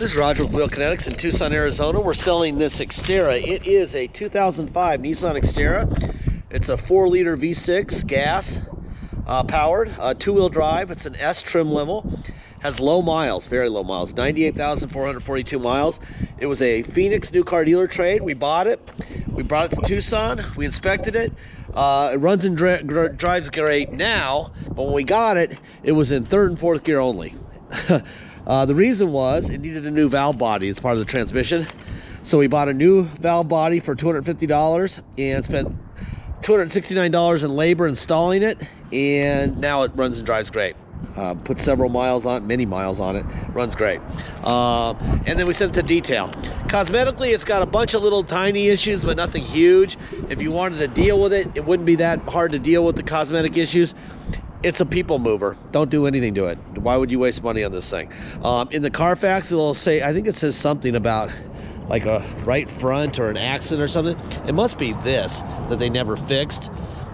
This is Roger with Wheel Kinetics in Tucson, Arizona. We're selling this Xterra. It is a 2005 Nissan Xterra. It's a 4-liter V6 gas powered, two-wheel drive. It's an S trim level. Has low miles, very low miles, 98,442 miles. It was a Phoenix new car dealer trade. We bought it. We brought it to Tucson. We inspected it. It runs and drives great now, but when we got it, it was in third and fourth gear only. The reason was it needed a new valve body as part of the transmission. So we bought a new valve body for $250 and spent $269 in labor installing it, and now it runs and drives great. Put several miles on, many miles on it, runs great. And then we sent it to detail. Cosmetically, it's got a bunch of little tiny issues, but nothing huge. If you wanted to deal with it, it wouldn't be that hard to deal with the cosmetic issues. It's a people mover. Don't do anything to it. Why would you waste money on this thing? In the Carfax, it'll say, I think it says something about like a right front or an accident or something. It must be this that they never fixed.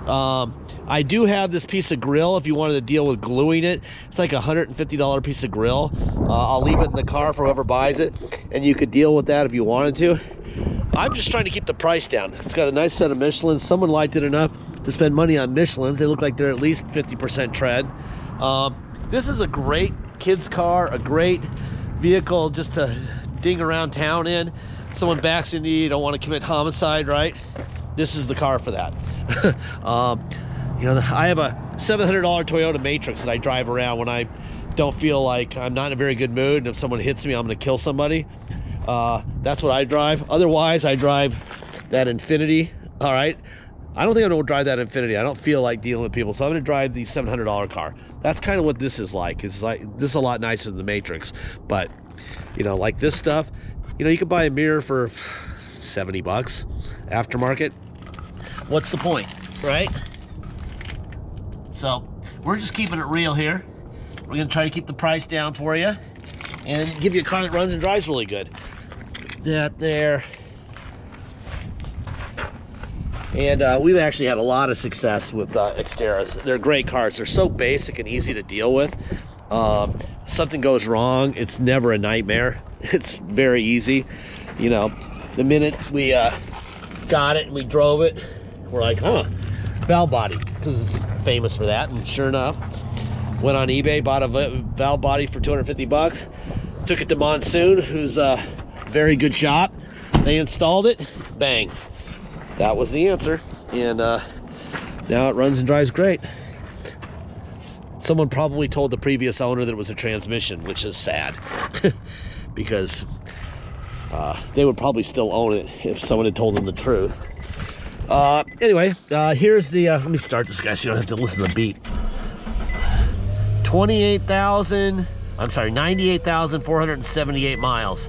I do have this piece of grill if you wanted to deal with gluing it. It's like a $150 piece of grill. I'll leave it in the car for whoever buys it, and you could deal with that if you wanted to. I'm just trying to keep the price down. It's got a nice set of Michelins. Someone liked it enough to spend money on Michelins. They look like they're at least 50% tread. This is a great kid's car, a great vehicle just to ding around town in. Someone backs into you, don't want to commit homicide, right? This is the car for that. You know, I have a $700 Toyota Matrix that I drive around when I don't feel like I'm not in a very good mood, and if someone hits me, I'm going to kill somebody. That's what I drive. Otherwise, I drive that Infiniti. All right. I don't think I'm going to drive that Infiniti. I don't feel like dealing with people, so I'm going to drive the $700 car. That's kind of what this is like. It's like, this is a lot nicer than the Matrix, but you know, like this stuff, you know, you could buy a mirror for 70 bucks aftermarket. What's the point, right? So we're just keeping it real here. We're going to try to keep the price down for you and give you a car that runs and drives really good. That there. And we've actually had a lot of success with Xterras. They're great cars. They're so basic and easy to deal with. Something goes wrong, it's never a nightmare. It's very easy. You know, the minute we got it and we drove it, we're like, huh, valve body, because it's famous for that. And sure enough, went on eBay, bought a valve body for 250 bucks, took it to Monsoon, who's a very good shop. They installed it, bang. That was the answer, and now it runs and drives great. Someone probably told the previous owner that it was a transmission, which is sad, because they would probably still own it if someone had told them the truth. Anyway, here's the, let me start this guy so you don't have to listen to the beat. 98,478 miles.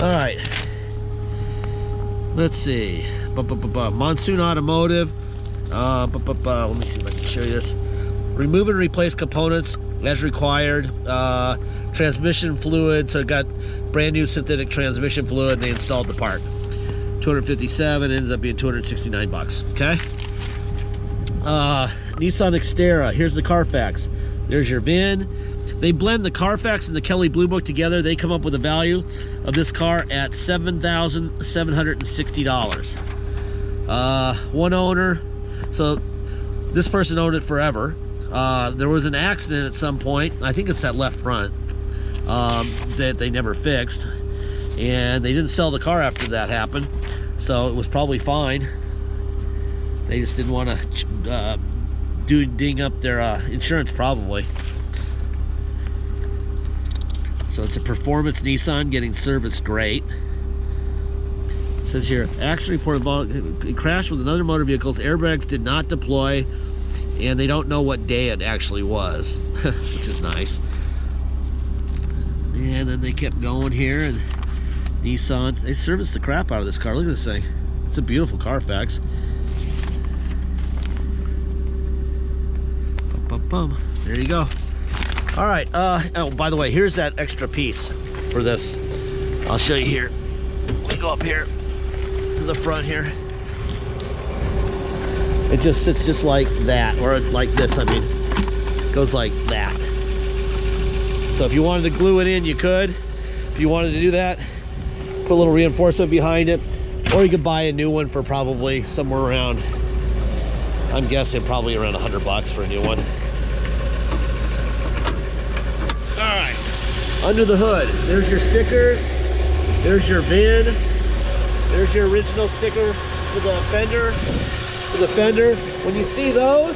All right. Let's see. Monsoon Automotive. Let me see if I can show you this. Remove and replace components as required. Transmission fluid. So it got brand new synthetic transmission fluid, and they installed the part. 257 ends up being 269 bucks. Okay. Nissan Xterra. Here's the Carfax. There's your VIN. They blend the Carfax and the Kelley Blue Book together. They come up with a value of this car at $7,760. One owner. So this person owned it forever. There was an accident at some point. I think it's that left front that they never fixed. And they didn't sell the car after that happened. So it was probably fine. They just didn't want to ding up their insurance probably. So it's a performance Nissan getting serviced great. It says here, accident report involved, it crashed with another motor vehicle's airbags did not deploy, and they don't know what day it actually was, which is nice. And then they kept going here, and Nissan, they serviced the crap out of this car. Look at this thing. It's a beautiful Carfax. There you go. All right. Oh, by the way, here's that extra piece for this. I'll show you here. Let me go up here to the front here. It just sits just like that, or like this. I mean, it goes like that. So if you wanted to glue it in, you could. If you wanted to do that, put a little reinforcement behind it, or you could buy a new one for probably somewhere around, I'm guessing probably around $100 for a new one. All right, under the hood, there's your stickers, there's your VIN, there's your original sticker for the fender. When you see those,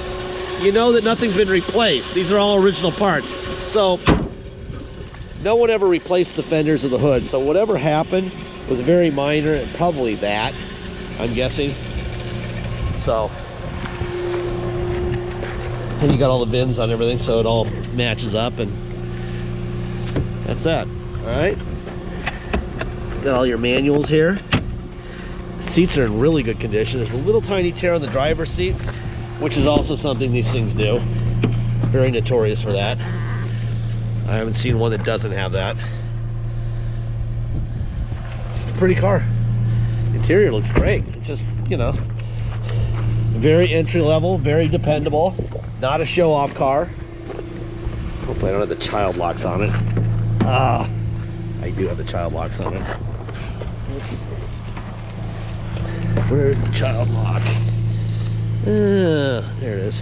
you know that nothing's been replaced. These are all original parts. So no one ever replaced the fenders of the hood. So whatever happened was very minor, and probably that, I'm guessing. So, and you got all the VINs on everything, so it all matches up, and that's that. All right. Got all your manuals here. Seats are in really good condition. There's a little tiny tear on the driver's seat, which is also something these things do. Very notorious for that. I haven't seen one that doesn't have that. It's a pretty car. Interior looks great. It's just, you know, very entry level, very dependable. Not a show-off car. Hopefully I don't have the child locks on it. Ah, I do have the child locks on it. Let's see. Where's the child lock? There it is.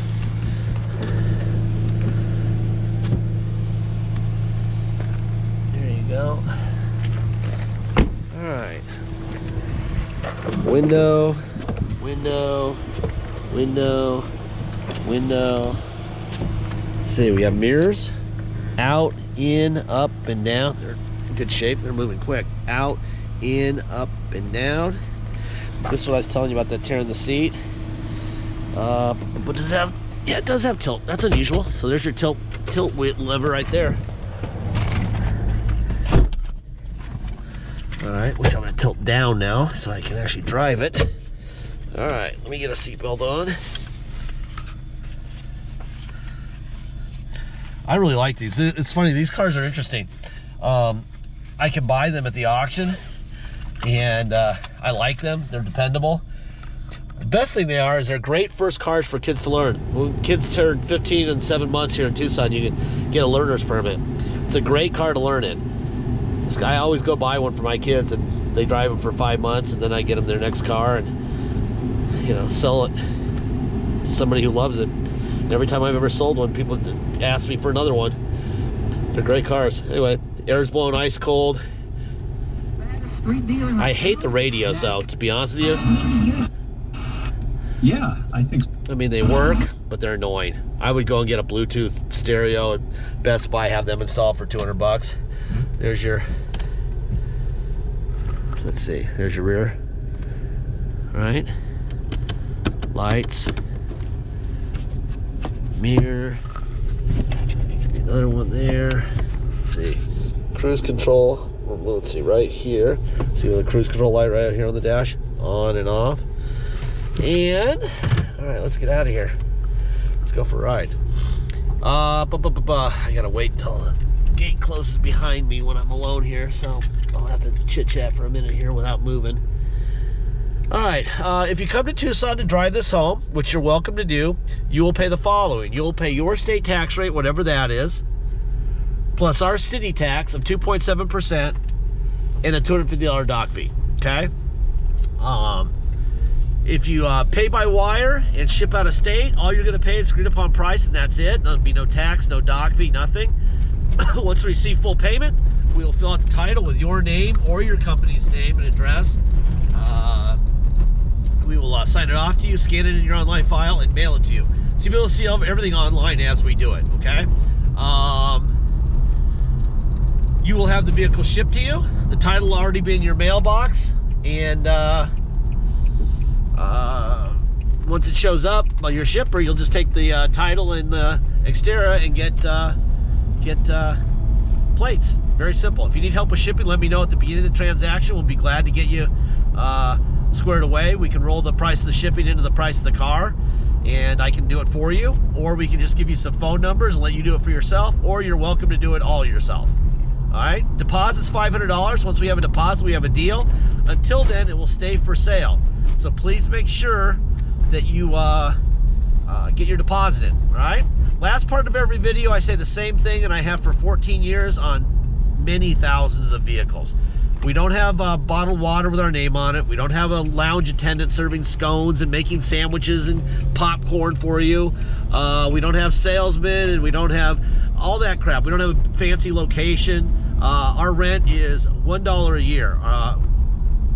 There you go. All right. Window, window, window, window. Let's see, we have mirrors. Out, in, up, and down. They're in good shape. They're moving quick. Out, in, up, and down. This is what I was telling you about, that tear in the seat. But does it have? Yeah, it does have tilt. That's unusual. So there's your tilt lever right there. All right, which I'm going to tilt down now so I can actually drive it. All right, let me get a seatbelt on. I really like these. It's funny, these cars are interesting. I can buy them at the auction, and I like them. They're dependable. The best thing they are is they're great first cars for kids to learn. When kids turn 15 and 7 months here in Tucson, you can get a learner's permit. It's a great car to learn in. I always go buy one for my kids, and they drive them for 5 months, and then I get them their next car and, you know, sell it to somebody who loves it. And every time I've ever sold one, people ask me for another one. They're great cars. Anyway, the air's blowing ice cold. I hate the radios, though, to be honest with you. Yeah, I think so. I mean, they work, but they're annoying. I would go and get a Bluetooth stereo at Best Buy, have them installed for $200. There's your, let's see, there's your rear. All right. Lights. Mirror. Another one there. Let's see. Cruise control. Well, let's see, right here. See the cruise control light right here on the dash. On and off. And, all right, let's get out of here. Let's go for a ride. I gotta wait till the gate closes behind me when I'm alone here, so I'll have to chit-chat for a minute here without moving. All right, if you come to Tucson to drive this home, which you're welcome to do, you will pay the following. You'll pay your state tax rate, whatever that is, plus our city tax of 2.7% and a $250 dock fee, okay? If you pay by wire and ship out of state, all you're going to pay is agreed upon price, and that's it. There'll be no tax, no dock fee, nothing. Once we receive full payment, we will fill out the title with your name or your company's name and address. We will sign it off to you, scan it in your online file, and mail it to you. So you'll be able to see everything online as we do it, okay? You will have the vehicle shipped to you. The title will already be in your mailbox, and once it shows up by your shipper, you'll just take the title and Xterra and get plates. Very simple. If you need help with shipping, let me know at the beginning of the transaction. We'll be glad to get you squared away. We can roll the price of the shipping into the price of the car, and I can do it for you, or we can just give you some phone numbers and let you do it for yourself, or you're welcome to do it all yourself. All right, deposit's $500. Once we have a deposit, we have a deal. Until then, it will stay for sale. So please make sure that you get your deposit in, all right? Last part of every video, I say the same thing, and I have for 14 years on many thousands of vehicles. We don't have bottled water with our name on it. We don't have a lounge attendant serving scones and making sandwiches and popcorn for you. We don't have salesmen, and we don't have all that crap. We don't have a fancy location. Our rent is $1 a year.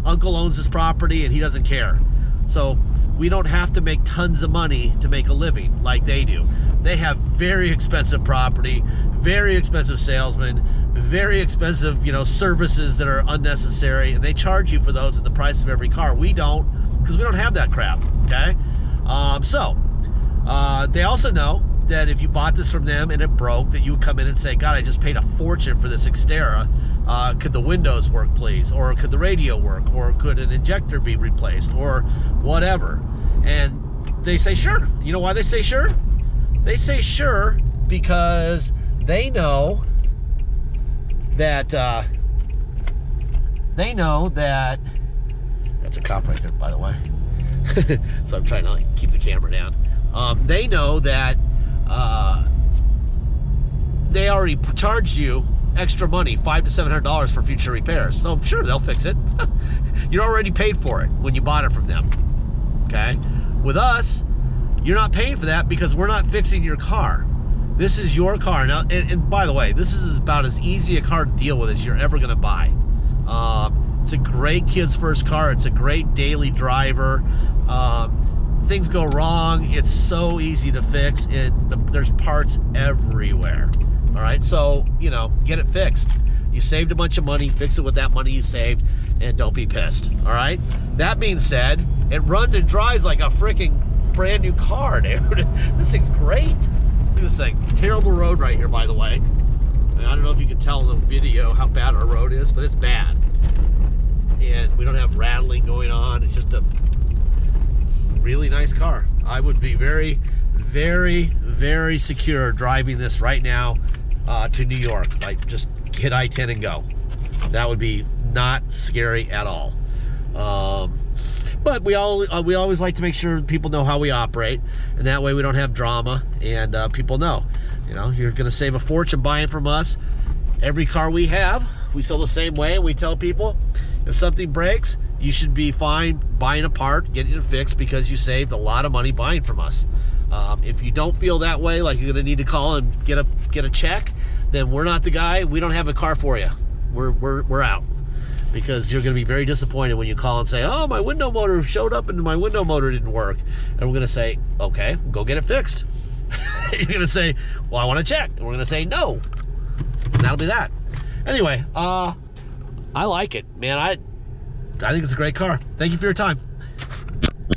Uncle owns this property and he doesn't care. So we don't have to make tons of money to make a living like they do. They have very expensive property, very expensive salesmen, very expensive, services that are unnecessary, and they charge you for those in the price of every car. We don't, because we don't have that crap, okay? They also know that if you bought this from them and it broke, that you would come in and say, God, I just paid a fortune for this Xterra. Could the windows work, please? Or could the radio work? Or could an injector be replaced? Or whatever. And they say, sure. You know why they say sure? They say sure because they know that, that's a cop right there, by the way. So I'm trying to keep the camera down. They know that they already charged you extra money, $500 to $700 for future repairs. So sure, they'll fix it. You're already paid for it when you bought it from them. Okay? With us, you're not paying for that because we're not fixing your car. This is your car. Now, and by the way, this is about as easy a car to deal with as you're ever going to buy. It's a great kid's first car. It's a great daily driver. Things go wrong. It's so easy to fix. There's parts everywhere. All right, so, get it fixed. You saved a bunch of money, fix it with that money you saved, and don't be pissed, all right? That being said, it runs and drives like a freaking brand new car, dude. This thing's great. Look at this thing. Terrible road right here, by the way. I don't know if you can tell in the video how bad our road is, but it's bad. And we don't have rattling going on. It's just a really nice car. I would be very, very, very secure driving this right now to New York. Like, just hit I-10 and go. That would be not scary at all. But we always like to make sure people know how we operate, and that way we don't have drama, and people know. You're going to save a fortune buying from us. Every car we have, we sell the same way, and we tell people if something breaks, you should be fine buying a part, getting it fixed, because you saved a lot of money buying from us. If you don't feel that way, like you're going to need to call and get a check, then we're not the guy. We don't have a car for you. We're out. Because you're going to be very disappointed when you call and say, oh, my window motor showed up and my window motor didn't work. And we're going to say, okay, go get it fixed. You're going to say, well, I want to check. And we're going to say, no. And that'll be that. Anyway, I like it, man. I think it's a great car. Thank you for your time.